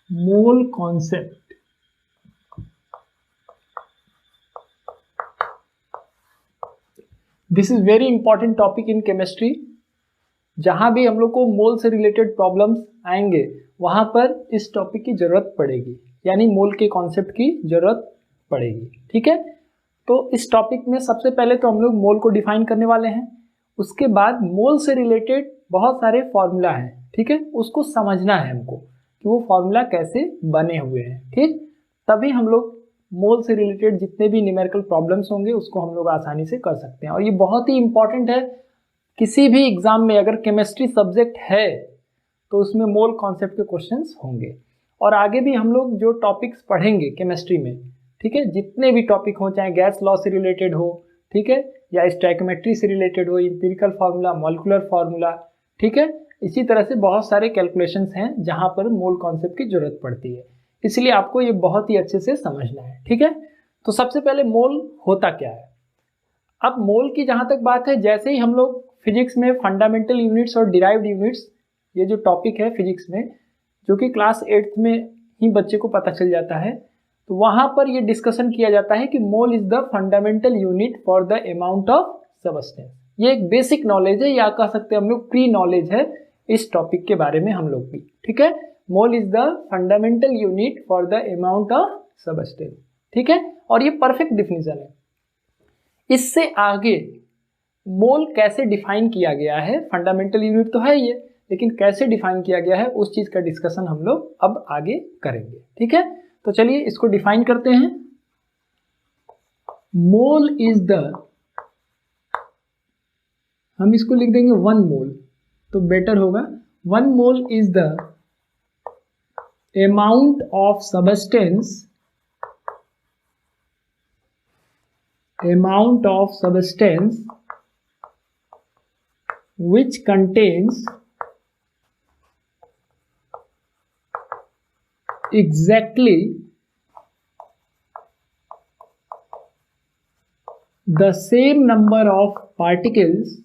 Mole concept. This is very important topic in chemistry. जहां भी हम लोग को मोल से रिलेटेड प्रॉब्लम्स आएंगे वहां पर इस टॉपिक की जरूरत पड़ेगी, यानी मोल के कॉन्सेप्ट की जरूरत पड़ेगी। ठीक है, तो इस टॉपिक में सबसे पहले तो हम लोग मोल को डिफाइन करने वाले हैं। उसके बाद मोल से रिलेटेड बहुत सारे फॉर्मूला हैं, ठीक है, उसको समझना है हमको कि वो फॉर्मूला कैसे बने हुए हैं। ठीक, तभी हम लोग मोल से रिलेटेड जितने भी न्यूमेरिकल प्रॉब्लम्स होंगे उसको हम लोग आसानी से कर सकते हैं। और ये बहुत ही इंपॉर्टेंट है, किसी भी एग्जाम में अगर केमिस्ट्री सब्जेक्ट है तो उसमें मोल कॉन्सेप्ट के क्वेश्चंस होंगे। और आगे भी हम लोग जो टॉपिक्स पढ़ेंगे केमिस्ट्री में, ठीक है, जितने भी टॉपिक हो, चाहे गैस लॉ से रिलेटेड हो, ठीक है, या स्टोइकियोमेट्री से रिलेटेड हो, एम्पिरिकल फार्मूला, मॉलिक्यूलर फार्मूला, ठीक है, इसी तरह से बहुत सारे कैलकुलेशंस हैं जहां पर मोल कॉन्सेप्ट की जरूरत पड़ती है। इसलिए आपको ये बहुत ही अच्छे से समझना है। ठीक है, तो सबसे पहले मोल होता क्या है। अब मोल की जहां तक बात है, जैसे ही हम लोग फिजिक्स में फंडामेंटल यूनिट्स और डिराइव्ड यूनिट्स, ये जो टॉपिक है फिजिक्स में, जो कि क्लास 8th में ही बच्चे को पता चल जाता है, तो वहां पर ये डिस्कशन किया जाता है कि mole is the fundamental unit for the amount of substance. ये एक बेसिक नॉलेज है, या कह सकते हैं हम लोग प्री नॉलेज है इस टॉपिक के बारे में हम लोग की। ठीक है, mole is the fundamental unit for the amount of substance. ठीक है, और ये परफेक्ट डिफिनीशन है। इससे आगे मोल कैसे डिफाइन किया गया है, फंडामेंटल यूनिट तो है ये, लेकिन कैसे डिफाइन किया गया है उस चीज का डिस्कशन हम लोग अब आगे करेंगे। ठीक है, तो चलिए इसको डिफाइन करते हैं। मोल इज द, हम इसको लिख देंगे 1 मोल तो बेटर होगा। 1 mole is the amount of substance, amount of substance which contains exactly the same number of particles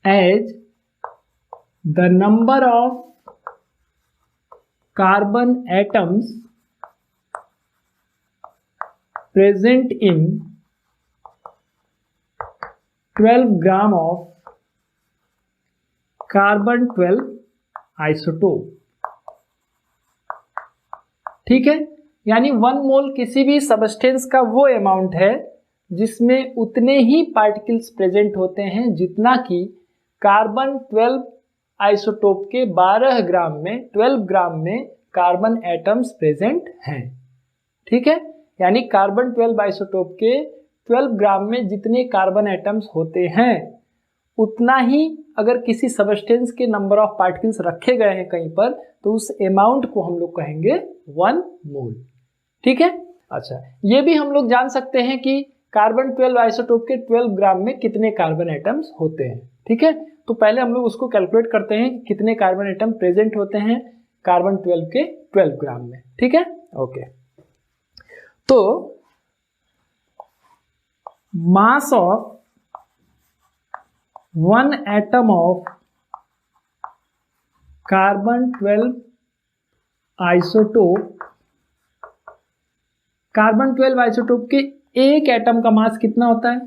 as the number of carbon atoms present in 12 gram of carbon 12 isotope. ठीक है, यानी 1 मोल किसी भी सबस्टेंस का वो amount है जिसमें उतने ही पार्टिकल्स प्रेजेंट होते हैं जितना कि कार्बन 12 आइसोटोप के 12 ग्राम में कार्बन एटम्स प्रेजेंट हैं। ठीक है, यानी कार्बन 12 आइसोटोप के 12 ग्राम में जितने कार्बन एटम्स होते हैं उतना ही अगर किसी सबस्टेंस के नंबर ऑफ पार्टिकल्स रखे गए हैं कहीं पर, तो उस अमाउंट को हम लोग कहेंगे 1 मोल। ठीक है, अच्छा, ये भी हम लोग जान सकते हैं कि कार्बन 12 आइसोटोप के 12 ग्राम में कितने कार्बन एटम्स होते हैं। ठीक है, तो पहले हम लोग उसको कैलकुलेट करते हैं कि कितने कार्बन एटम प्रेजेंट होते हैं कार्बन 12 के 12 ग्राम में। ठीक है, ओके, तो मास of 1 atom of carbon 12 isotope, carbon 12 isotope के एक एटम का मास कितना होता है,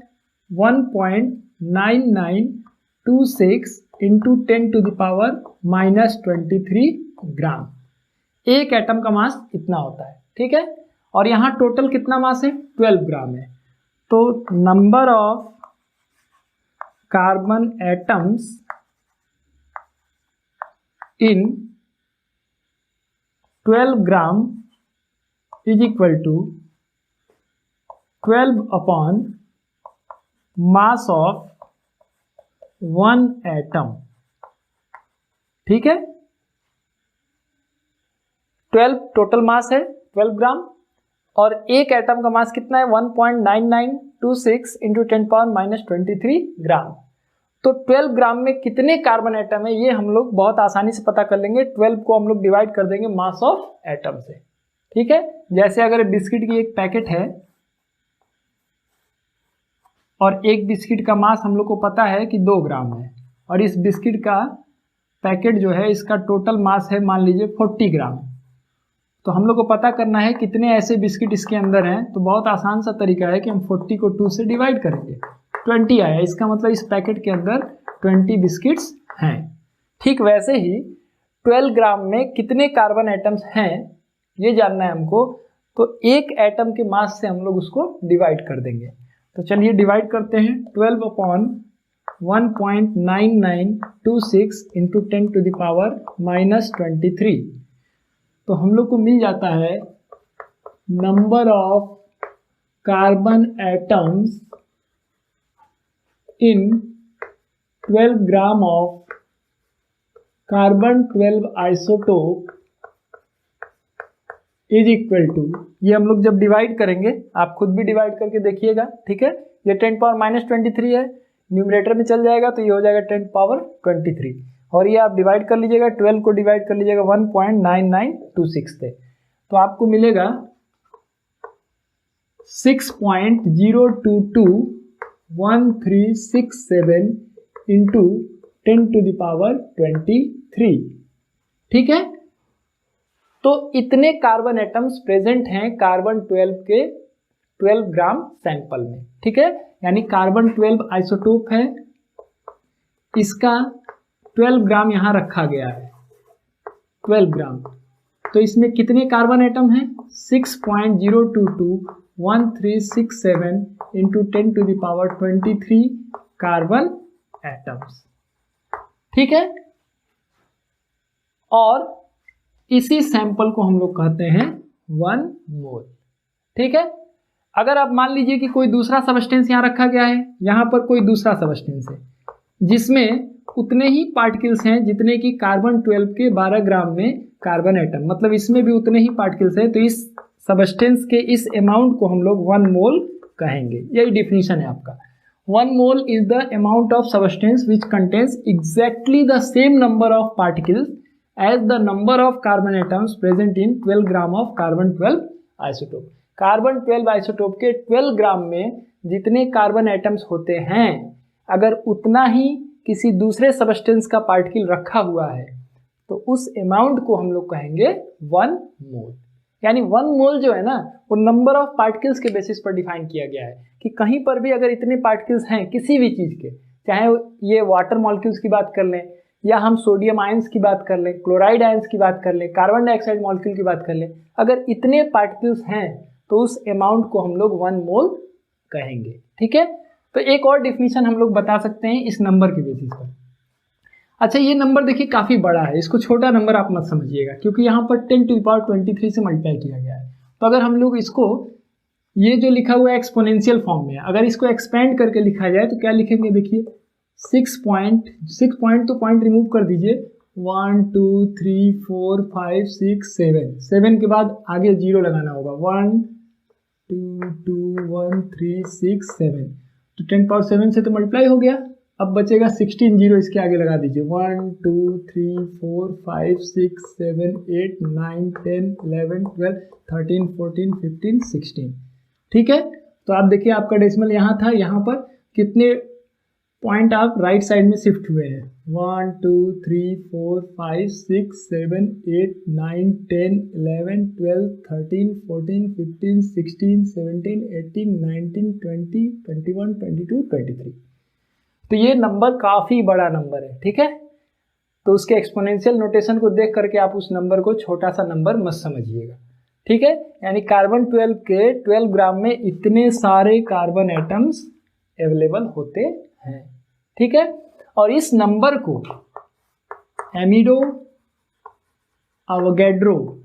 1.9926 इंटू 10⁻⁻23 ग्राम। एक एटम का मास इतना होता है। ठीक है, और यहां टोटल कितना मास है, 12 ग्राम है। तो number of carbon atoms in 12 gram is equal to 12 upon mass of 1 atom. ठीक है, 12 टोटल मास है 12 ग्राम, और एक एटम का मास कितना है 1.9926 इंटू 10⁻⁻23 ग्राम। तो 12 ग्राम में कितने कार्बन एटम है ये हम लोग बहुत आसानी से पता कर लेंगे। 12 को हम लोग डिवाइड कर देंगे मास ऑफ एटम से। ठीक है, जैसे अगर बिस्किट की एक पैकेट है और एक बिस्किट का मास हम लोग को पता है कि 2 ग्राम है, और इस बिस्किट का पैकेट जो है इसका टोटल मास है मान लीजिए 40 ग्राम। तो हम लोग को पता करना है कितने ऐसे बिस्किट इसके अंदर हैं। तो बहुत आसान सा तरीका है कि हम 40 को 2 से डिवाइड करेंगे, 20 आया, इसका मतलब इस पैकेट के अंदर 20 बिस्किट्स हैं। ठीक वैसे ही 12 ग्राम में कितने कार्बन एटम्स हैं ये जानना है हमको, तो एक एटम के मास से हम लोग उसको डिवाइड कर देंगे। तो चलिए डिवाइड करते हैं। 12 upon 1.9926 into 10 to the power -23। तो हम लोग को मिल जाता है number of carbon atoms in 12 gram of carbon 12 isotope is equal to, ये हम लोग जब डिवाइड करेंगे, आप खुद भी डिवाइड करके देखिएगा, ठीक है। ये 10 पावर -23 है, न्यूमरेटर में चल जाएगा तो ये हो जाएगा 10 पावर 23, और ये आप डिवाइड कर लीजिएगा, 12 को डिवाइड कर लीजिएगा 1.9926 से, तो आपको मिलेगा 6.0221367 इंटू 10 टू द पावर 23, ठीक है। तो इतने कार्बन एटम्स प्रेजेंट हैं कार्बन 12 के 12 ग्राम सैंपल में, ठीक है। यानी कार्बन 12 आइसोटोप है, इसका 12 ग्राम यहां रखा गया है, 12 ग्राम। तो इसमें कितने कार्बन एटम हैं? 6.0221367 into 10 to the power 23 carbon atoms, ठीक है। और इसी सैंपल को हम लोग कहते हैं 1 मोल, ठीक है। अगर आप मान लीजिए कि कोई दूसरा सबस्टेंस यहाँ रखा गया है, यहाँ पर कोई दूसरा सबस्टेंस है जिसमें उतने ही पार्टिकल्स हैं जितने कि कार्बन 12 के 12 ग्राम में कार्बन एटम, मतलब इसमें भी उतने ही पार्टिकल्स हैं, तो इस सबस्टेंस के इस अमाउंट को हम लोग 1 मोल कहेंगे। यही डिफिनीशन है आपका। 1 mole is the amount of substance which contains exactly the same number of particles as the number of carbon atoms present in 12 gram of carbon 12 isotope. Carbon 12 isotope के 12 ग्राम में जितने कार्बन एटम्स होते हैं, अगर उतना ही किसी दूसरे सबस्टेंस का पार्टिकल रखा हुआ है तो उस अमाउंट को हम लोग कहेंगे 1 मोल। यानी 1 मोल जो है ना, वो नंबर ऑफ पार्टिकल्स के बेसिस पर डिफाइन किया गया है कि कहीं पर भी अगर इतने पार्टिकल्स हैं किसी भी चीज़ के, चाहे ये वाटर मॉलिक्यूल्स की बात कर लें, या हम सोडियम आयंस की बात कर लें, क्लोराइड आयंस की बात कर लें, कार्बन डाइऑक्साइड मॉलिक्यूल की बात कर लें, अगर इतने पार्टिकल्स हैं तो उस अमाउंट को हम लोग 1 मोल कहेंगे, ठीक है। तो एक और डिफिनीशन हम लोग बता सकते हैं इस नंबर के बेसिस पर। अच्छा, ये नंबर देखिए काफ़ी बड़ा है, इसको छोटा नंबर आप मत समझिएगा, क्योंकि यहाँ पर 10 टू द पावर 23 से मल्टीप्लाई किया गया है। तो अगर हम लोग इसको, ये जो लिखा हुआ है एक्सपोनेंशियल फॉर्म में, अगर इसको एक्सपेंड करके लिखा जाए तो क्या लिखेंगे, देखिए 6 पॉइंट तो पॉइंट रिमूव कर दीजिए, 1 2 3 4 5 6 7 के बाद आगे 0 लगाना होगा, 1 2 2 1 3 6 7, तो 10 पावर 7 से तो मल्टीप्लाई हो गया। अब बचेगा 16, 0 इसके आगे लगा दीजिए, 1 2 3 4 5 6 7 8 9 10 11 12 13 14 15 16, ठीक है। तो आप देखिए आपका डेसिमल यहाँ था, यहाँ पर कितने पॉइंट आप राइट साइड में शिफ्ट हुए हैं, 1 2 3 4 5 6 7 8 9 10 11 12 13 14 15 16 17 18 19 20 21 22 23। तो ये नंबर काफ़ी बड़ा नंबर है, ठीक है। तो उसके एक्सपोनेंशियल नोटेशन को देख करके आप उस नंबर को छोटा सा नंबर मत समझिएगा, ठीक है। यानी कार्बन 12 के 12 ग्राम में इतने सारे कार्बन एटम्स अवेलेबल होते हैं, ठीक है। और इस नंबर को एमिडो अवोगैड्रो,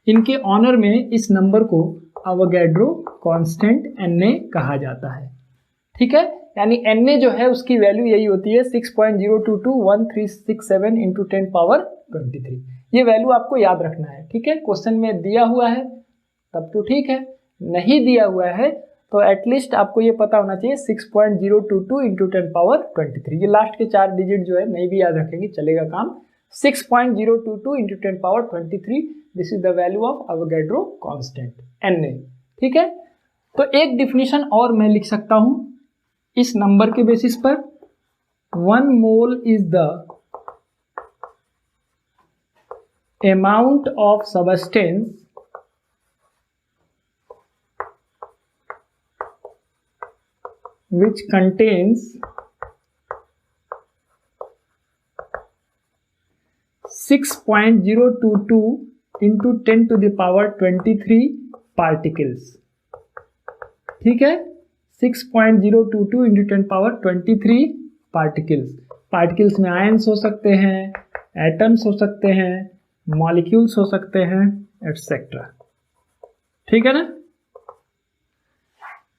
इनके ऑनर में इस नंबर को अवोगैड्रो कांस्टेंट Na कहा जाता है, ठीक है। यानी Na जो है उसकी वैल्यू यही होती है 6.0221367 इंटू 10 पावर 23। ये वैल्यू आपको याद रखना है, ठीक है। क्वेश्चन में दिया हुआ है तब तो ठीक है, नहीं दिया हुआ है तो एटलीस्ट आपको ये पता होना चाहिए 6.022 इंटू 10 पावर 23। ये लास्ट के 4 डिजिट जो है नहीं भी याद रखेंगे चलेगा काम। 6.022 into 10 power 23, this is the value of Avogadro constant Na, ठीक है। तो एक डिफिनीशन और मैं लिख सकता हूं इस नंबर के बेसिस पर, 1 mole is the amount of substance which contains 6.022 into 10 to the power 23 particles. ठीक है, 6.022 into 10 पावर 23 पार्टिकल्स। पार्टिकल्स में आयंस हो सकते हैं, एटम्स हो सकते हैं, मॉलिक्यूल्स हो सकते हैं, एटसेट्रा। ठीक है ना।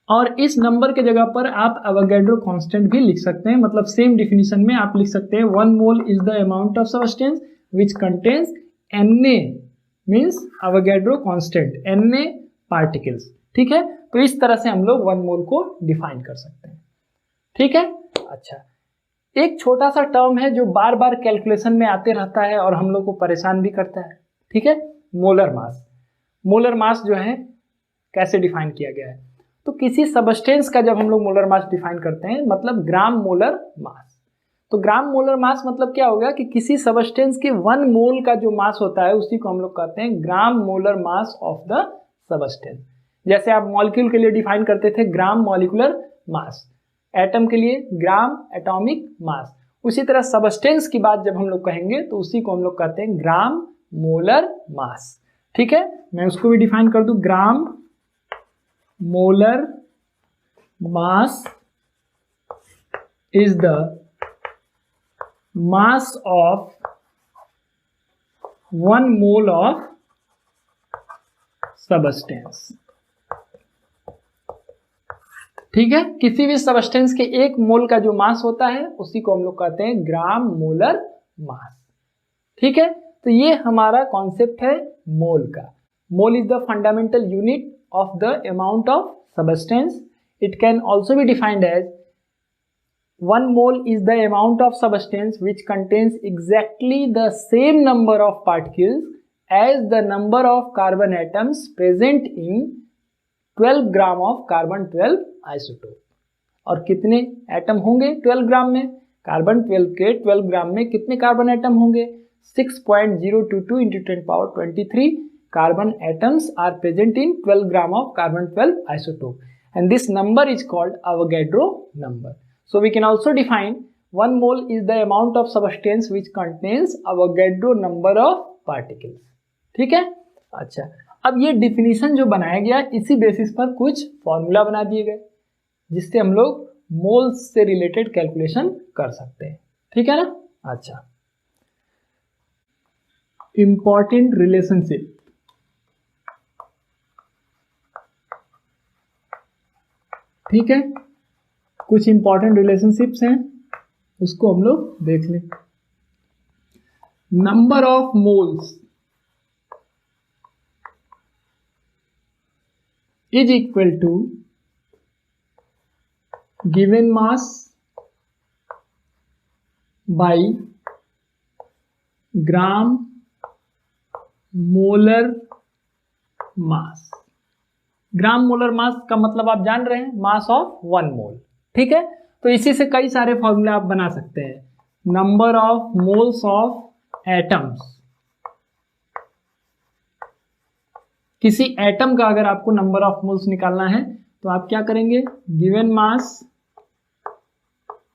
और इस नंबर के जगह पर आप अवोगाड्रो कांस्टेंट भी लिख सकते हैं, मतलब सेम डिफिनीशन में आप लिख सकते हैं 1 mole is the amount of substance which contains Na means Avogadro constant, Na particles. ठीक है, तो इस तरह से हम लोग 1 मोल को डिफाइन कर सकते हैं। ठीक है। अच्छा, एक छोटा सा टर्म है जो बार बार कैलकुलेशन में आते रहता है और हम लोग को परेशान भी करता है। ठीक है, मोलर मास। मोलर मास जो है कैसे डिफाइन किया गया है, तो किसी सबस्टेंस का जब हम लोग मोलर मास डिफाइन करते हैं मतलब ग्राम मोलर मास। तो ग्राम मोलर मास मतलब क्या होगा कि किसी सबस्टेंस के 1 मोल का जो मास होता है उसी को हम लोग कहते हैं ग्राम molar mass of the substance. जैसे आप मॉलिक्यूल के लिए डिफाइन करते थे ग्राम मॉलिक्यूलर मास, एटम के लिए ग्राम एटॉमिक मास, उसी तरह सबस्टेंस की बात जब हम लोग कहेंगे तो उसी को हम लोग कहते हैं ग्राम मोलर मास। ठीक है, मैं उसको भी डिफाइन कर दूं, ग्राम molar mass is the mass of 1 mole of substance। ठीक है, किसी भी सबस्टेंस के 1 मोल का जो मास होता है उसी को हम लोग कहते हैं ग्राम मोलर मास। ठीक है, तो ये हमारा कॉन्सेप्ट है मोल का। Mole is the fundamental unit of the amount of substance. It can also be defined as 1 mole is the amount of substance which contains exactly the same number of particles as the number of carbon atoms present in 12 gram of carbon 12 isotope। और कितने atom होंगे 12 ग्राम में, carbon 12 के 12 ग्राम में कितने carbon atom होंगे, 6.022 into 10 power 23 carbon atoms are present in 12 gram of carbon 12 isotope, and this number is called Avogadro number. So we can also define 1 mole is the amount of substance which contains Avogadro number of particles। ठीक है। अच्छा, अब ये definition जो बनाया गया इसी basis पर कुछ फॉर्मूला बना दिए गए जिससे हम लोग मोल्स से रिलेटेड कैलकुलेशन कर सकते हैं। ठीक है ना। अच्छा, इंपॉर्टेंट रिलेशनशिप। ठीक है, कुछ इंपॉर्टेंट रिलेशनशिप्स हैं उसको हम लोग देख लें। Number of moles is equal to given mass by gram molar mass. Gram molar mass का मतलब आप जान रहे हैं, मास ऑफ 1 मोल। ठीक है, तो इसी से कई सारे फॉर्मूले आप बना सकते हैं। Number of moles of atoms, किसी एटम का अगर आपको नंबर ऑफ मोल्स निकालना है तो आप क्या करेंगे, given mass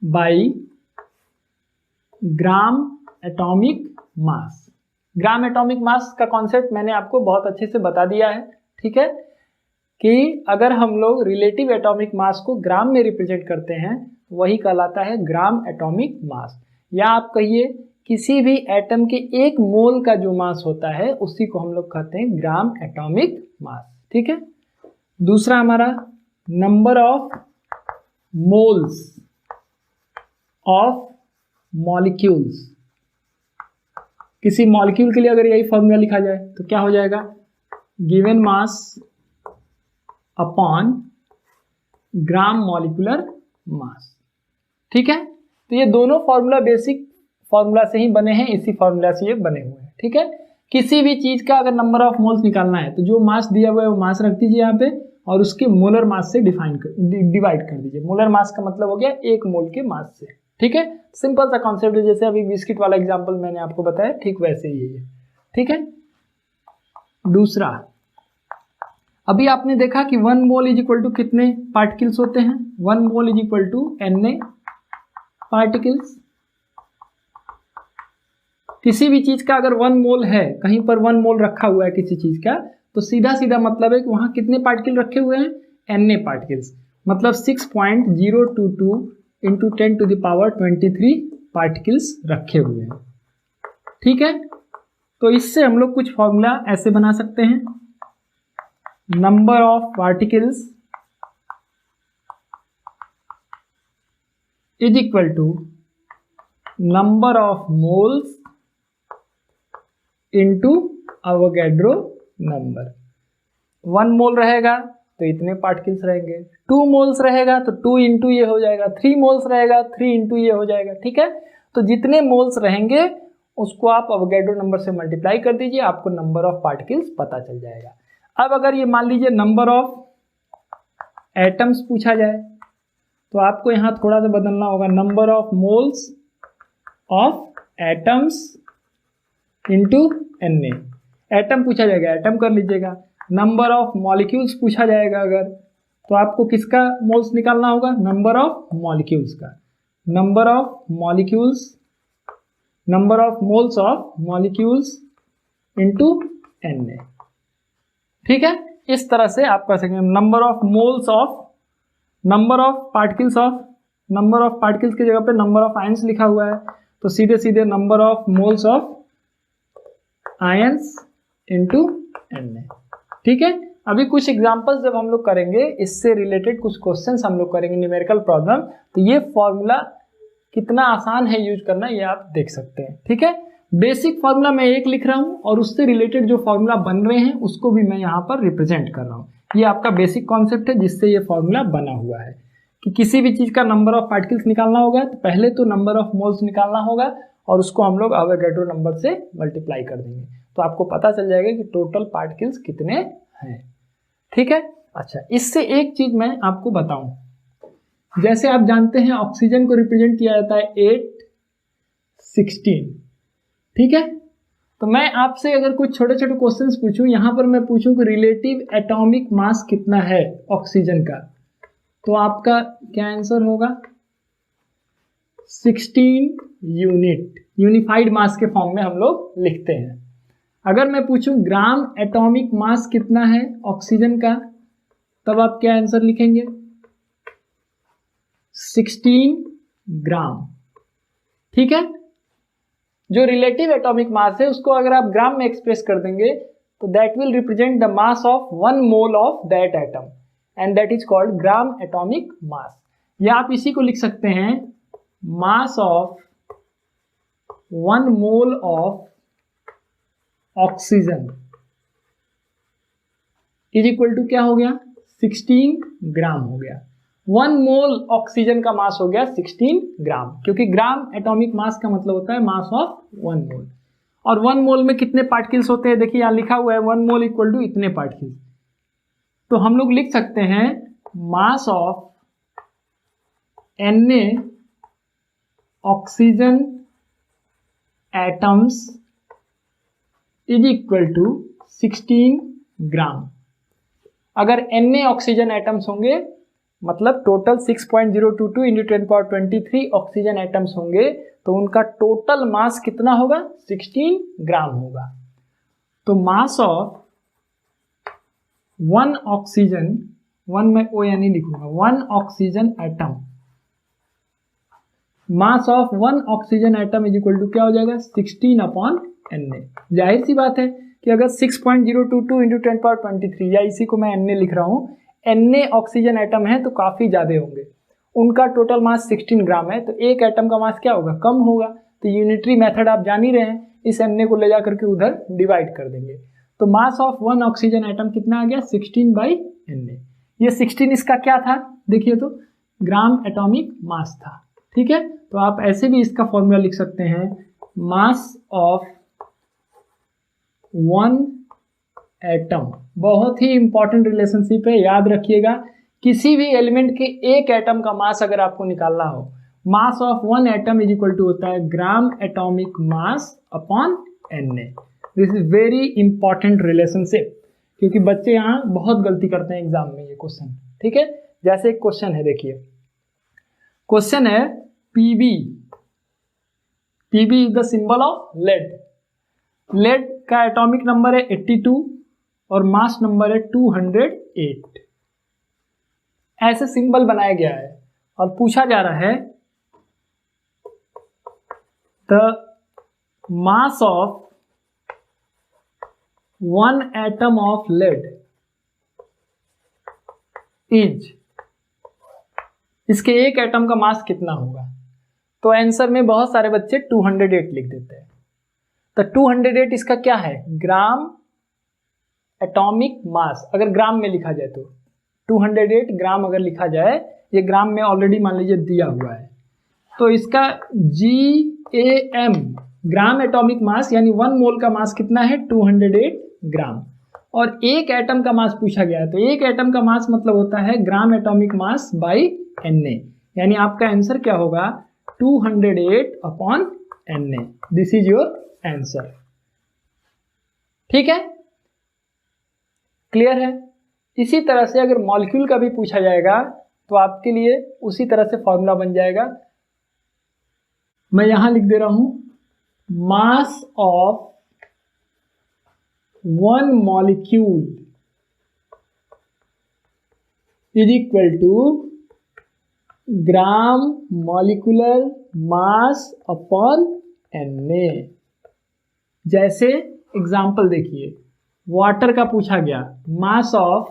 by gram atomic mass. Gram atomic मास का कॉन्सेप्ट मैंने आपको बहुत अच्छे से बता दिया है। ठीक है, कि अगर हम लोग रिलेटिव एटॉमिक मास को ग्राम में रिप्रेजेंट करते हैं वही कहलाता है ग्राम एटॉमिक मास, या आप कहिए किसी भी एटम के 1 मोल का जो मास होता है उसी को हम लोग कहते हैं ग्राम एटॉमिक मास। ठीक है, दूसरा हमारा number of moles of molecules. किसी मॉलिक्यूल के लिए अगर यही फॉर्मूला लिखा जाए तो क्या हो जाएगा, given mass upon gram molecular मास। ठीक है, तो ये दोनों फॉर्मूला बेसिक फॉर्मूला से ही बने हैं, इसी फॉर्मूला से ये बने हुए हैं। ठीक है, किसी भी चीज का अगर नंबर ऑफ मोल्स निकालना है तो जो मास दिया हुआ है वो मास रख दीजिए यहाँ पे, और उसके मोलर मास से डिवाइड कर दीजिए। मोलर मास का मतलब हो गया 1 मोल के मास से। ठीक है, सिंपल सा कॉन्सेप्ट है, जैसे अभी बिस्किट वाला एग्जांपल मैंने आपको बताया, ठीक वैसे ही है। ठीक है, दूसरा, अभी आपने देखा कि 1 मोल इज इक्वल टू कितने पार्टिकल्स होते हैं? 1 mole is equal to Na particles. किसी भी चीज का अगर 1 मोल है, कहीं पर 1 मोल रखा हुआ है किसी चीज का, तो सीधा सीधा मतलब है कि वहां कितने पार्टिकल रखे हुए हैं? Na पार्टिकल्स, मतलब 6.022 into 10 to the power 23 particles रखे हुए हैं। ठीक है, तो इससे हम लोग कुछ फॉर्मूला ऐसे बना सकते हैं, number of particles is equal to number of moles into Avogadro number. 1 mole रहेगा तो इतने पार्टिकल्स रहेंगे, 2 मोल्स रहेगा तो 2 इंटू ये हो जाएगा, 3 मोल्स रहेगा 3 इंटू ये हो जाएगा। ठीक है, तो जितने मोल्स रहेंगे उसको आप अवोगैड्रो नंबर से मल्टीप्लाई कर दीजिए, आपको नंबर ऑफ पार्टिकल्स पता चल जाएगा। अब अगर ये मान लीजिए नंबर ऑफ एटम्स पूछा जाए, तो आपको यहां थोड़ा सा बदलना होगा, number of moles of atoms into Na। Atom पूछा जाएगा, एटम कर लीजिएगा। नंबर ऑफ मॉलिक्यूल्स पूछा जाएगा अगर, तो आपको किसका मोल्स निकालना होगा? नंबर ऑफ मॉलिक्यूल्स का। Number of molecules, number of moles of molecules into Na। ठीक है, इस तरह से आप कर सकते हैं। Number of moles of, number of particles of, number of particles की जगह पे नंबर ऑफ आयंस लिखा हुआ है, तो सीधे सीधे number of moles of ions into Na। ठीक है, अभी कुछ एग्जांपल्स जब हम लोग करेंगे, इससे रिलेटेड कुछ क्वेश्चंस हम लोग करेंगे, न्यूमेरिकल प्रॉब्लम, तो ये फॉर्मूला कितना आसान है यूज करना, ये आप देख सकते हैं। ठीक है, बेसिक फॉर्मूला मैं एक लिख रहा हूं और उससे रिलेटेड जो फॉर्मूला बन रहे हैं उसको भी मैं यहाँ पर रिप्रेजेंट कर रहा हूँ। ये आपका बेसिक कॉन्सेप्ट है जिससे ये फॉर्मूला बना हुआ है कि किसी भी चीज का नंबर ऑफ पार्टिकल्स निकालना होगा तो पहले तो नंबर ऑफ मोल्स निकालना होगा और उसको हम लोग अवोगैड्रो नंबर से मल्टीप्लाई कर देंगे, तो आपको पता चल जाएगा कि टोटल पार्टिकल्स कितने हैं। ठीक है, अच्छा, इससे एक चीज मैं आपको बताऊं, जैसे आप जानते हैं ऑक्सीजन को रिप्रेजेंट किया जाता है 8, 16। ठीक है, तो मैं आपसे अगर कुछ छोटे छोटे क्वेश्चंस पूछूं, यहां पर मैं पूछूं कि रिलेटिव एटॉमिक मास कितना है ऑक्सीजन का, तो आपका क्या आंसर होगा? 16 यूनिट, यूनिफाइड मास के फॉर्म में हम लोग लिखते हैं। अगर मैं पूछूं ग्राम एटॉमिक मास कितना है ऑक्सीजन का, तब आप क्या आंसर लिखेंगे? 16 ग्राम। ठीक है, जो रिलेटिव एटॉमिक मास है उसको अगर आप ग्राम में एक्सप्रेस कर देंगे तो that will represent the mass of 1 mole of that atom and that is called gram atomic mass. या आप इसी को लिख सकते हैं, mass of 1 mole of oxygen is equal to क्या हो गया? 16 ग्राम हो गया। 1 मोल ऑक्सीजन का मास हो गया 16 ग्राम, क्योंकि ग्राम एटॉमिक मास का मतलब होता है मास ऑफ 1 मोल। और 1 मोल में कितने पार्टिकल्स होते हैं? देखिए यहां लिखा हुआ है 1 मोल इक्वल टू इतने पार्टिकल्स, तो हम लोग लिख सकते हैं mass of Na oxygen atoms is equal to 16 gram. अगर Na ऑक्सीजन एटम्स होंगे, मतलब टोटल 6.022 इंटू 10⁻23 ऑक्सीजन एटम्स होंगे, तो उनका टोटल मास कितना होगा? 16 ग्राम होगा। तो मास ऑफ 1 ऑक्सीजन, 1 में ONE लिखूंगा, 1 oxygen atom, mass of 1 oxygen atom is equal to क्या हो जाएगा? 16/Na। जाहिर सी बात है कि अगर 6.022 इंटू 10⁻23, या इसी को मैं Na लिख रहा हूं, Na ऑक्सीजन एटम है तो काफी ज्यादा होंगे, उनका टोटल मास 16 ग्राम है, तो एक एटम का मास क्या होगा? कम होगा। तो यूनिटरी मेथड आप जान ही रहे हैं, इस Na को ले जाकर के उधर डिवाइड कर देंगे, तो मास ऑफ 1 ऑक्सीजन एटम कितना आ गया? 16/Na। ये 16 इसका क्या था? देखिए तो ग्राम एटॉमिक मास था। ठीक है, तो आप ऐसे भी इसका फॉर्मूला लिख सकते हैं, मास ऑफ 1 एटम, बहुत ही इंपॉर्टेंट रिलेशनशिप है, याद रखिएगा। किसी भी एलिमेंट के एक एटम का मास अगर आपको निकालना हो, mass of one atom is equal to होता है gram atomic mass upon Na। This is very important relationship, क्योंकि बच्चे यहाँ बहुत गलती करते हैं एग्जाम में ये क्वेश्चन, ठीक है। जैसे एक क्वेश्चन है, देखिए क्वेश्चन है Pb, Pb is the symbol of lead. Lead का एटॉमिक नंबर है 82 और मास नंबर है 208। ऐसे सिंबल बनाया गया है और पूछा जा रहा है the mass of one atom of lead is, इसके एक एटम का मास कितना होगा। तो आंसर में बहुत सारे बच्चे 208 लिख देते हैं। तो 208 इसका क्या है, ग्राम एटॉमिक मास। अगर ग्राम में लिखा जाए तो 208 ग्राम अगर लिखा जाए, ये ग्राम में ऑलरेडी मान लीजिए दिया हुआ है, तो इसका GAM ग्राम एटॉमिक मास यानी 1 मोल का मास कितना है 208 ग्राम। और एक एटम का मास पूछा गया है, तो एक एटम का मास मतलब होता है gram atomic mass by Na, यानी आपका आंसर क्या होगा 208 upon Na। This is your answer, ठीक है, क्लियर है। इसी तरह से अगर मॉलिक्यूल का भी पूछा जाएगा तो आपके लिए उसी तरह से फॉर्मूला बन जाएगा। मैं यहां लिख दे रहा हूं, mass of one molecule is equal to gram molecular mass upon Na। जैसे एग्जाम्पल देखिए, वाटर का पूछा गया, mass of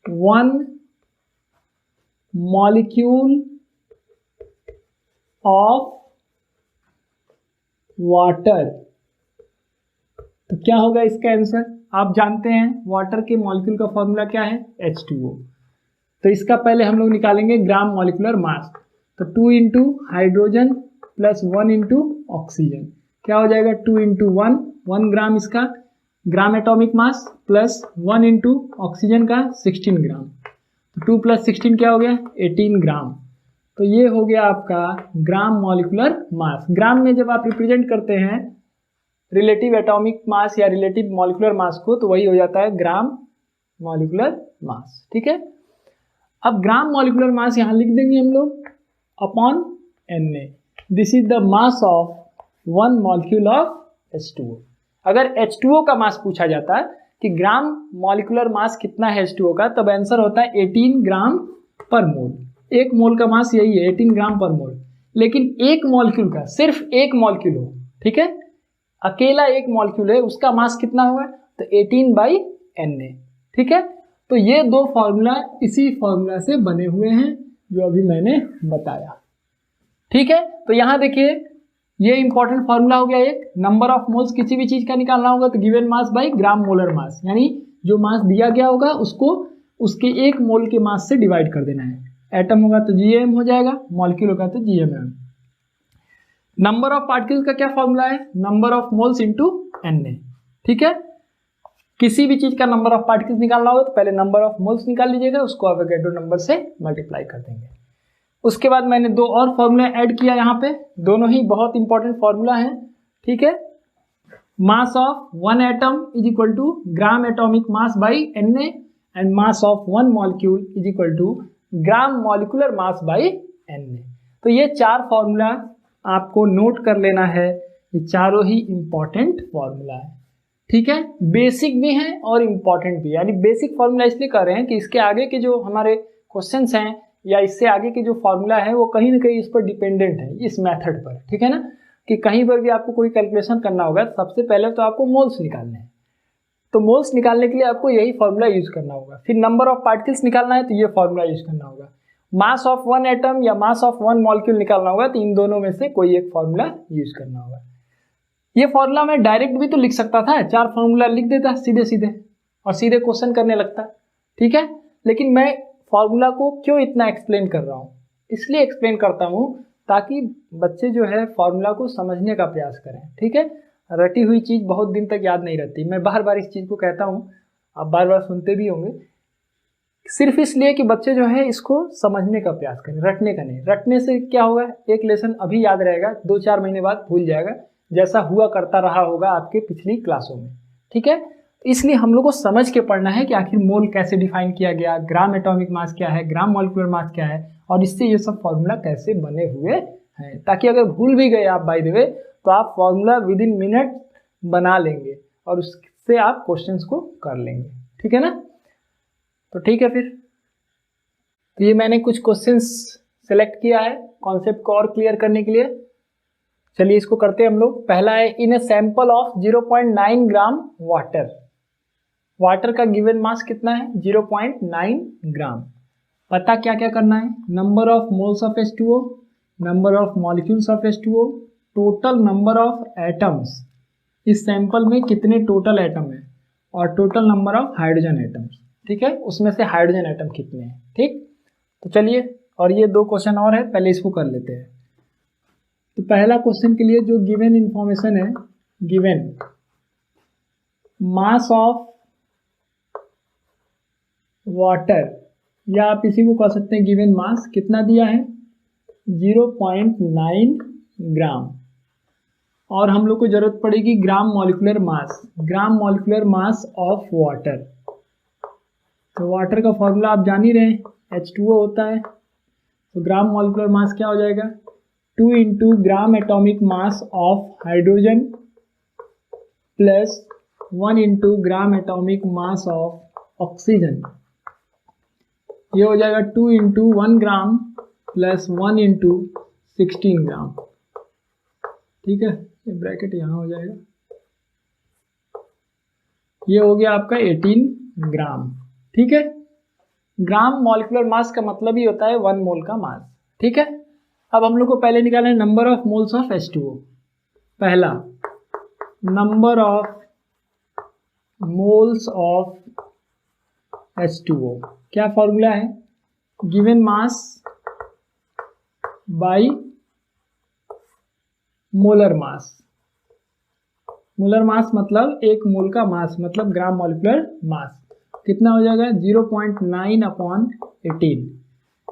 one molecule of water, तो क्या होगा इसका आंसर। आप जानते हैं वाटर के मॉलिक्यूल का फॉर्मूला क्या है H2O। तो इसका पहले हम लोग निकालेंगे ग्राम मॉलिक्यूलर मास। तो 2 into hydrogen plus 1 into oxygen, क्या हो जाएगा 2 इंटू 1 ग्राम इसका ग्राम एटॉमिक मास, प्लस 1 इंटू ऑक्सीजन का 16 ग्राम, तो 2 प्लस 16 क्या हो गया 18 ग्राम। तो ये हो गया आपका ग्राम मॉलिक्यूलर मास। ग्राम में जब आप रिप्रेजेंट करते हैं रिलेटिव एटॉमिक मास या रिलेटिव मॉलिक्यूलर मास को, तो वही हो जाता है ग्राम मॉलिक्यूलर मास, ठीक है। अब ग्राम मॉलिक्यूलर मास यहां लिख देंगे हम लोग upon Na। This is the mass of one molecule of H2O। अगर H2O का मास पूछा जाता है कि ग्राम मॉलिक्यूलर मास कितना है H2O का, तब आंसर होता है 18 ग्राम पर मोल। एक मोल का मास यही है 18 ग्राम पर मोल। लेकिन एक मॉलिक्यूल का, सिर्फ एक मॉलिक्यूल हो, ठीक है, अकेला एक मॉलिक्यूल है, उसका मास कितना होगा तो 18/Na, ठीक है। तो ये दो फॉर्मूला इसी फॉर्मूला से बने हुए हैं जो अभी मैंने बताया, ठीक है। तो यहां देखिए ये इंपॉर्टेंट फॉर्मूला हो गया एक, नंबर ऑफ मोल्स किसी भी चीज का निकालना होगा तो given mass by gram molar मास, यानी जो मास दिया गया होगा उसको उसके एक मोल के मास से डिवाइड कर देना है। एटम होगा तो GAM हो जाएगा, मॉलिक्यूल होगा तो GMM। नंबर ऑफ पार्टिकल्स का क्या फॉर्मूला है, number of moles into Na, ठीक है। किसी भी चीज का नंबर ऑफ पार्टिकल्स निकालना होगा तो पहले नंबर ऑफ मोल्स निकाल लीजिएगा, उसको एवोगैड्रो नंबर से मल्टीप्लाई कर देंगे। उसके बाद मैंने दो और फॉर्मूला ऐड किया यहाँ पे, दोनों ही बहुत इंपॉर्टेंट फॉर्मूला है, ठीक है। Mass of one atom is equal to gram atomic mass by Na and mass of one molecule is equal to gram molecular mass by Na। तो ये चार फॉर्मूला आपको नोट कर लेना है, ये चारों ही इंपॉर्टेंट फॉर्मूला है, ठीक है। बेसिक भी हैं और इंपॉर्टेंट भी, यानी बेसिक फॉर्मूला इसलिए कर रहे हैं कि इसके आगे के जो हमारे क्वेश्चंस हैं या इससे आगे के जो फॉर्मूला है वो कहीं ना कहीं इस पर डिपेंडेंट है, इस मेथड पर, ठीक है ना। कि कहीं पर भी आपको कोई कैलकुलेशन करना होगा सबसे पहले तो आपको मोल्स निकालने हैं, तो मोल्स निकालने के लिए आपको यही फॉर्मूला यूज करना होगा। फिर नंबर ऑफ पार्टिकल्स निकालना है तो ये फॉर्मूला यूज करना होगा। मास ऑफ वन एटम या मास ऑफ वन मॉलिक्यूल निकालना होगा तो इन दोनों में से कोई एक फॉर्मूला यूज करना होगा। ये फॉर्मूला मैं डायरेक्ट भी तो लिख सकता था, चार फॉर्मूला लिख देता सीधे सीधे और सीधे क्वेश्चन करने लगता, ठीक है। लेकिन मैं फॉर्मूला को क्यों इतना एक्सप्लेन कर रहा हूँ, इसलिए एक्सप्लेन करता हूँ ताकि बच्चे जो है फॉर्मूला को समझने का प्रयास करें, ठीक है। रटी हुई चीज़ बहुत दिन तक याद नहीं रहती। मैं बार बार इस चीज़ को कहता हूँ, आप बार बार सुनते भी होंगे, सिर्फ इसलिए कि बच्चे जो है इसको समझने का प्रयास करें, रटने का नहीं। रटने से क्या होगा, एक लेसन अभी याद रहेगा, 2-4 महीने बाद भूल जाएगा, जैसा हुआ करता रहा होगा आपके पिछली क्लासों में। ठीक है, इसलिए हम लोग को समझ के पढ़ना है कि आखिर मोल कैसे डिफाइन किया गया, ग्राम एटॉमिक मास क्या है, ग्राम मॉलिक्यूलर मास क्या है, और इससे ये सब फॉर्मूला कैसे बने हुए हैं, ताकि अगर भूल भी गए आप बाय द वे तो आप फॉर्मूला विद इन मिनट बना लेंगे और उससे आप क्वेश्चंस को कर लेंगे। ठीक है ना, तो ठीक है फिर। तो ये मैंने कुछ क्वेश्चंस सेलेक्ट किया है कॉन्सेप्ट को और क्लियर करने के लिए। चलिए इसको करते हैं हम लोग। पहला है, in a sample of 0.9 gram water, water का गिवन मास कितना है, 0.9 ग्राम। पता क्या क्या करना है, number of moles of H2O, number of molecules of H2O, total number of atoms, इस सैंपल में कितने टोटल एटम है, और total number of hydrogen atoms. ठीक है, उसमें से हाइड्रोजन एटम कितने हैं। ठीक, तो चलिए, और ये 2 क्वेश्चन और है, पहले इसको कर लेते हैं। तो पहला क्वेश्चन के लिए जो गिवन इंफॉर्मेशन है, गिवन मास ऑफ वाटर, या आप इसी को कह सकते हैं गिवन मास, कितना दिया है, 0.9 ग्राम। और हम लोग को जरूरत पड़ेगी ग्राम molecular mass, gram molecular mass of water. तो वाटर का फॉर्मूला आप जान ही रहे हैं, H2O होता है। तो ग्राम मॉलिक्यूलर मास क्या हो जाएगा, 2 into gram atomic mass of hydrogen plus 1 into gram atomic mass of oxygen. ये हो जाएगा 2 इंटू 1 ग्राम प्लस 1 इंटू 16 ग्राम। ठीक है, ये ब्रैकेट यहाँ हो जाएगा, ये हो गया आपका 18 ग्राम। ठीक है, ग्राम मॉलिक्यूलर मास का मतलब ही होता है 1 मोल का मास। ठीक है, अब हम लोग को पहले निकालना है number of moles of H2O। पहला, number of moles of H2O, क्या फॉर्मूला है, given mass by molar mass. Molar mass मतलब 1 मोल का मास, मतलब ग्राम मॉलिक्यूलर मास कितना हो जाएगा, 0.9/18।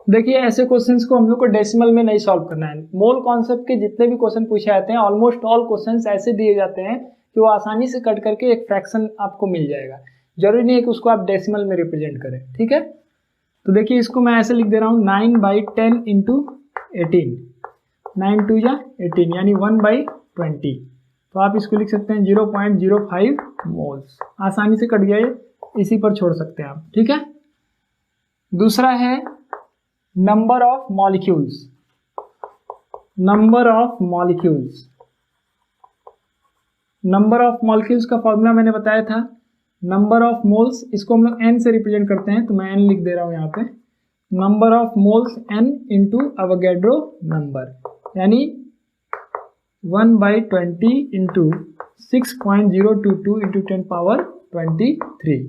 देखिए, ऐसे क्वेश्चंस को हम लोग को डेसिमल में नहीं सॉल्व करना है। मोल कॉन्सेप्ट के जितने भी क्वेश्चन पूछे जाते हैं, ऑलमोस्ट ऑल क्वेश्चंस ऐसे दिए जाते हैं कि वो आसानी से कट करके एक फ्रैक्शन आपको मिल जाएगा। जरूरी नहीं है कि उसको आप डेसिमल में रिप्रेजेंट करें। ठीक है, तो देखिए इसको मैं ऐसे लिख दे रहा हूँ, 9/10 इंटू 18, 9 2 जा 18 यानी 1/20। तो आप इसको लिख सकते हैं 0.05 मोल्स। आसानी से कट गया, ये इसी पर छोड़ सकते हैं आप। ठीक है, दूसरा है number of molecules, number of molecules. Number of molecules का फॉर्मूला मैंने बताया था, नंबर ऑफ मोल्स, इसको हम लोग n से रिप्रेजेंट करते हैं, तो मैं n लिख दे रहा हूं यहाँ पे। Number of moles n into Avogadro number, यानी 1/20 इंटू 6.022 इंटू 10⁻23।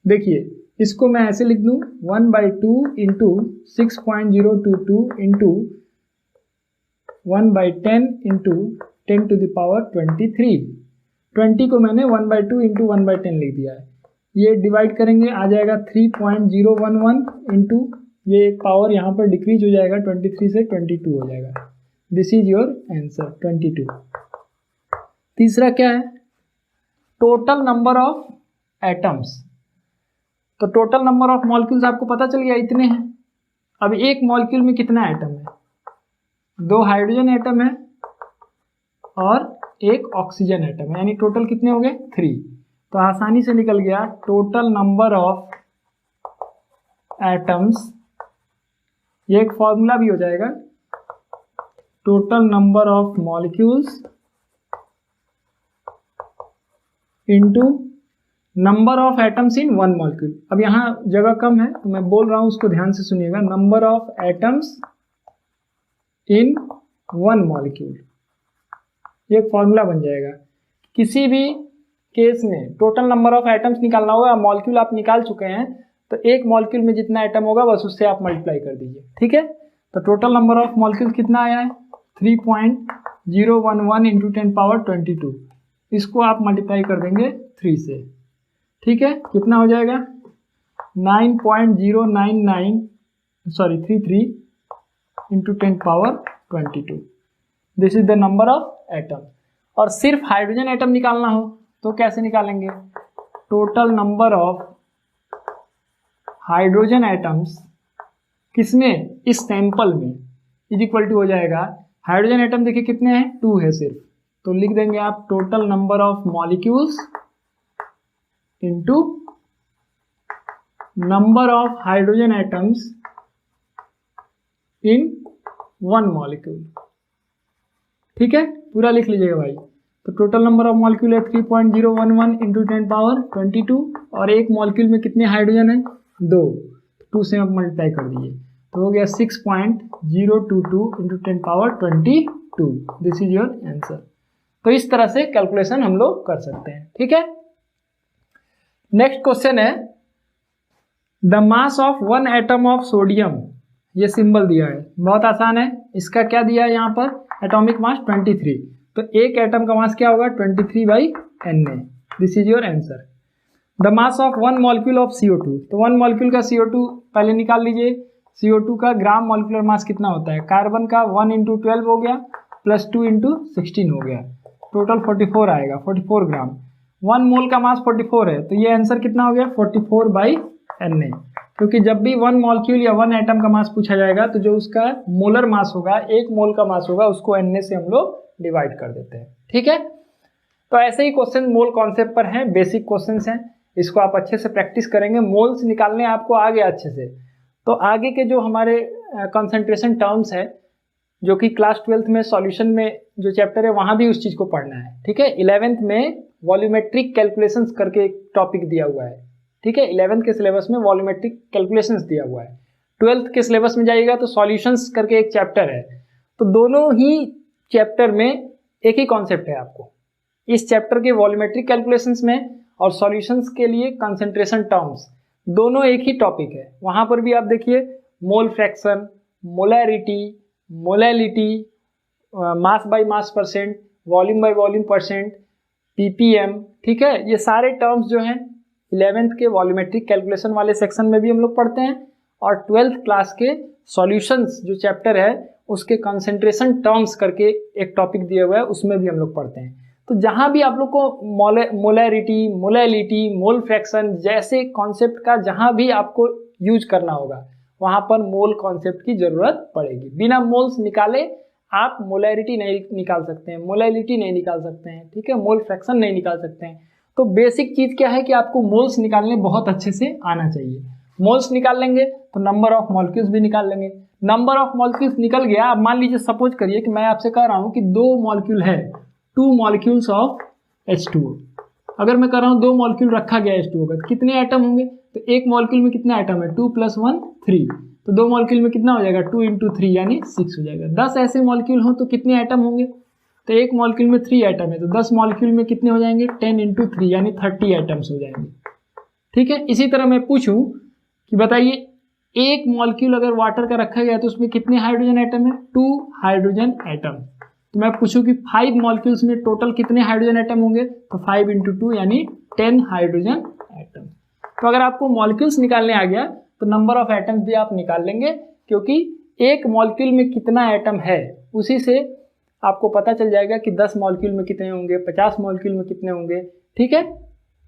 देखिए इसको मैं ऐसे लिख दूं, 1/2 इंटू 6.022 इंटू 1/10 इंटू 10⁻23। 20 को मैंने 1/2 इंटू 1/10 लिख दिया है। ये डिवाइड करेंगे, आ जाएगा 3.011 इंटू, ये एक पावर यहाँ पर डिक्रीज हो जाएगा, 23 से 22 हो जाएगा। This is your answer, 22। तीसरा क्या है, टोटल नंबर ऑफ एटम्स। तो टोटल नंबर ऑफ मॉलिक्यूल्स आपको पता चल गया, इतने हैं। अब एक मॉलिक्यूल में कितना एटम है, 2 हाइड्रोजन एटम है और 1 ऑक्सीजन एटम है, यानी टोटल कितने हो गए, 3। तो आसानी से निकल गया टोटल नंबर ऑफ एटम्स। ये एक फॉर्मूला भी हो जाएगा, total number of molecules into number of atoms in 1 molecule. अब यहाँ जगह कम है तो मैं बोल रहा हूँ, उसको ध्यान से सुनिएगा, number of atoms in 1 molecule. ये एक फॉर्मूला बन जाएगा। किसी भी केस में टोटल नंबर ऑफ एटम्स निकालना होगा, मॉलिक्यूल आप निकाल चुके हैं, तो एक मॉलिक्यूल में जितना एटम होगा बस उससे आप मल्टीप्लाई कर दीजिए। ठीक है, तो टोटल नंबर ऑफ मॉलिक्यूल कितना आया है, 3.011 इंटू 10⁻22। इसको आप मल्टीप्लाई कर देंगे 3 से, ठीक है। कितना हो जाएगा 9.099 into 10 power 22। This is the number of atom. और सिर्फ हाइड्रोजन एटम निकालना हो तो कैसे निकालेंगे, total number of hydrogen atoms किसमें, इस सैंपल में, इज इक्वल टू हो जाएगा, हाइड्रोजन एटम देखिए कितने हैं 2 है सिर्फ, तो लिख देंगे आप total number of molecules into number of hydrogen atoms in 1 molecule, ठीक है। पूरा लिख लीजिएगा भाई। तो टोटल नंबर ऑफ मॉलिक्यूल है 3.011 इंटू 10 पावर 22, और एक मॉलिक्यूल में कितने हाइड्रोजन है 2, 2 से आप मल्टीप्लाई कर दीजिए तो हो गया 6.022 into 10 power 22। This is your answer. तो इस तरह से कैलकुलेशन हम लोग कर सकते हैं, ठीक है। नेक्स्ट क्वेश्चन है the mass of 1 atom of sodium, ये सिंबल दिया है, बहुत आसान है। इसका क्या दिया है यहाँ पर, एटॉमिक मास 23, तो एक एटम का मास क्या होगा 23/Na। This is your answer. The mass of 1 molecule of CO2, तो 1 मॉलिक्यूल का CO2 पहले निकाल लीजिए। CO2 का ग्राम मॉलिक्यूलर मास कितना होता है, कार्बन का 1 × 12 हो गया प्लस 2 × 16 हो गया, टोटल 44 आएगा, 44 ग्राम। 1 मोल का मास 44 है, तो ये आंसर कितना हो गया 44/Na। क्योंकि जब भी 1 मॉलिक्यूल या 1 एटम का मास पूछा जाएगा तो जो उसका मोलर मास होगा, 1 मोल का मास होगा, उसको Na से हम लोग डिवाइड कर देते हैं, ठीक है। तो ऐसे ही क्वेश्चन मोल कॉन्सेप्ट पर हैं, बेसिक क्वेश्चंस हैं, इसको आप अच्छे से प्रैक्टिस करेंगे। मोल्स निकालने आपको आ गया अच्छे से, तो आगे के जो हमारे कंसंट्रेशन टर्म्स है, जो कि क्लास 12th में सॉल्यूशन में जो चैप्टर है वहाँ भी उस चीज़ को पढ़ना है, ठीक है। 11th में वॉल्यूमेट्रिक कैलकुलेशंस करके एक टॉपिक दिया हुआ है, ठीक है। 11th के सिलेबस में वॉल्यूमेट्रिक कैलकुलेशंस दिया हुआ है। 12th के सिलेबस में जाइएगा तो सॉल्यूशंस करके एक चैप्टर है, तो दोनों ही चैप्टर में एक ही कॉन्सेप्ट है आपको। इस चैप्टर के वॉल्यूमेट्रिक कैलकुलेशंस में और सॉल्यूशंस के लिए कंसंट्रेशन टर्म्स, दोनों एक ही टॉपिक है। वहाँ पर भी आप देखिए mole fraction, molarity, molality, mass by mass percent, volume by volume percent, ppm, ठीक है। ये सारे टर्म्स जो हैं 11th के वॉल्यूमेट्रिक कैलकुलेशन वाले सेक्शन में भी हम लोग पढ़ते हैं, और 12th क्लास के सॉल्यूशंस जो चैप्टर है उसके कंसंट्रेशन टर्म्स करके एक टॉपिक दिया हुआ है, उसमें भी हम लोग पढ़ते हैं। तो जहाँ भी आप लोग को मोलैरिटी, मोलैलिटी, मोल फ्रैक्शन जैसे कॉन्सेप्ट का जहाँ भी आपको यूज करना होगा वहाँ पर मोल कॉन्सेप्ट की जरूरत पड़ेगी। बिना मोल्स निकाले आप मोलैरिटी नहीं निकाल सकते हैं, मोलैलिटी नहीं निकाल सकते हैं, ठीक है, मोल फ्रैक्शन नहीं निकाल सकते हैं। तो बेसिक चीज़ क्या है कि आपको मोल्स निकालने बहुत अच्छे से आना चाहिए। मोल्स निकाल लेंगे तो नंबर ऑफ मॉलिक्यूल्स भी निकाल लेंगे। नंबर ऑफ मॉलिक्यूल्स निकल गया, अब मान लीजिए सपोज करिए कि मैं आपसे कह रहा हूँ कि 2 मॉलिक्यूल है, 2 मॉलिक्यूल्स ऑफ H2O। अगर मैं कह रहा हूँ 2 मॉलिक्यूल रखा गया H2O का, तो कितने एटम होंगे, तो एक मॉलिक्यूल में कितने एटम है 2 + 1 3, तो 2 मॉलिक्यूल में कितना हो जाएगा 2 × 3 यानी 6 हो जाएगा। 10 ऐसे मॉलिक्यूल हो तो कितने एटम होंगे, तो एक मॉलिक्यूल में 3 एटम है, तो 10 मॉलिक्यूल में कितने हो जाएंगे 10 × 3 यानी 30 एटम्स हो जाएंगे, ठीक है। इसी तरह मैं पूछूं कि बताइए एक मॉलिक्यूल अगर वाटर का रखा गया तो उसमें कितने हाइड्रोजन एटम है 2 हाइड्रोजन एटम। तो मैं पूछूं कि 5 मॉलिक्यूल्स में टोटल कितने हाइड्रोजन एटम होंगे, तो 5 × 2 यानी 10 हाइड्रोजन एटम। तो अगर आपको मॉलिक्यूल्स निकालने आ गया तो नंबर ऑफ एटम्स भी आप निकाल लेंगे, क्योंकि एक मॉलिक्यूल में कितना एटम है उसी से आपको पता चल जाएगा कि 10 मॉलिक्यूल में कितने होंगे, 50 मॉलिक्यूल में कितने होंगे, ठीक है।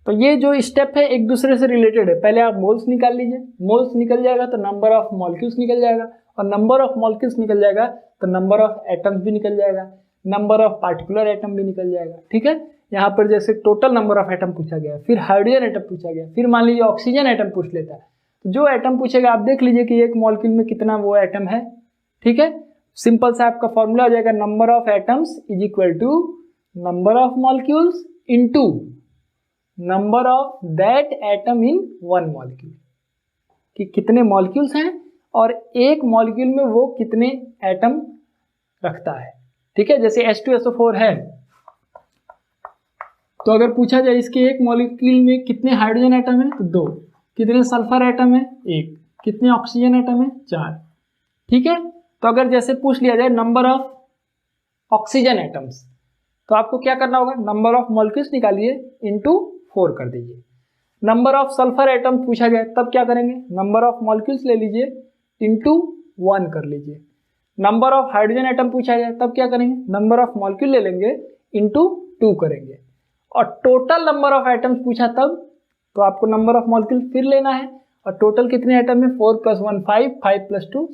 तो ये जो स्टेप है एक दूसरे से रिलेटेड है। पहले आप मोल्स निकाल लीजिए, मोल्स निकल जाएगा तो नंबर ऑफ मॉलिक्यूल्स निकल जाएगा, और नंबर ऑफ मॉलिक्यूल्स निकल जाएगा तो नंबर ऑफ एटम्स भी निकल जाएगा, नंबर ऑफ पार्टिकुलर एटम भी निकल जाएगा, ठीक है। यहाँ पर जैसे टोटल नंबर ऑफ एटम पूछा गया, फिर हाइड्रोजन एटम पूछा गया, फिर मान लीजिए ऑक्सीजन एटम पूछ लेता है, तो जो एटम पूछेगा आप देख लीजिए कि एक मॉलिक्यूल में कितना वो एटम है, ठीक है। सिंपल सा आपका फॉर्मूला हो जाएगा number of atoms is equal to number of molecules into number of that atom in 1 molecule, कि कितने मॉलिक्यूल्स हैं और एक मॉलिक्यूल में वो कितने एटम रखता है, ठीक है। जैसे H2SO4 है, तो अगर पूछा जाए इसके एक मॉलिक्यूल में कितने हाइड्रोजन एटम है तो 2, कितने सल्फर एटम है 1, कितने ऑक्सीजन एटम है 4, ठीक है। तो अगर जैसे पूछ लिया जाए नंबर ऑफ ऑक्सीजन एटम्स, तो आपको क्या करना होगा, नंबर ऑफ मॉलिक्यूल्स निकालिए इंटू 4 कर दीजिए। नंबर ऑफ सल्फर एटम पूछा जाए तब क्या करेंगे, नंबर ऑफ मॉलिक्यूल्स ले लीजिए इंटू 1 कर लीजिए। नंबर ऑफ हाइड्रोजन एटम पूछा जाए तब क्या करेंगे, नंबर ऑफ मॉलिक्यूल ले लेंगे इंटू 2 करेंगे। और टोटल नंबर ऑफ एटम्स पूछा तब तो आपको नंबर ऑफ मॉलिक्यूल फिर लेना है, और टोटल कितने एटम है, 4 + 1 5, 5 + 2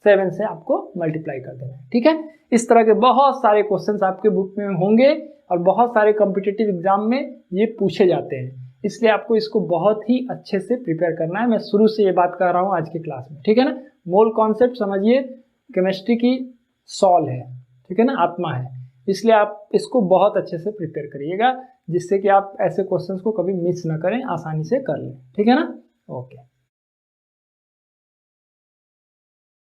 7 से आपको मल्टीप्लाई कर देना है। ठीक है, इस तरह के बहुत सारे क्वेश्चंस आपके बुक में होंगे और बहुत सारे कॉम्पिटिटिव एग्जाम में ये पूछे जाते हैं, इसलिए आपको इसको बहुत ही अच्छे से प्रिपेयर करना है। मैं शुरू से ये बात कर रहा हूँ आज की क्लास में, ठीक है ना। मोल कॉन्सेप्ट समझिए, केमिस्ट्री की सॉल है, ठीक है ना, आत्मा है, इसलिए आप इसको बहुत अच्छे से प्रिपेयर करिएगा, जिससे कि आप ऐसे क्वेश्चंस को कभी मिस ना करें, आसानी से कर लें, ठीक है ना। ओके।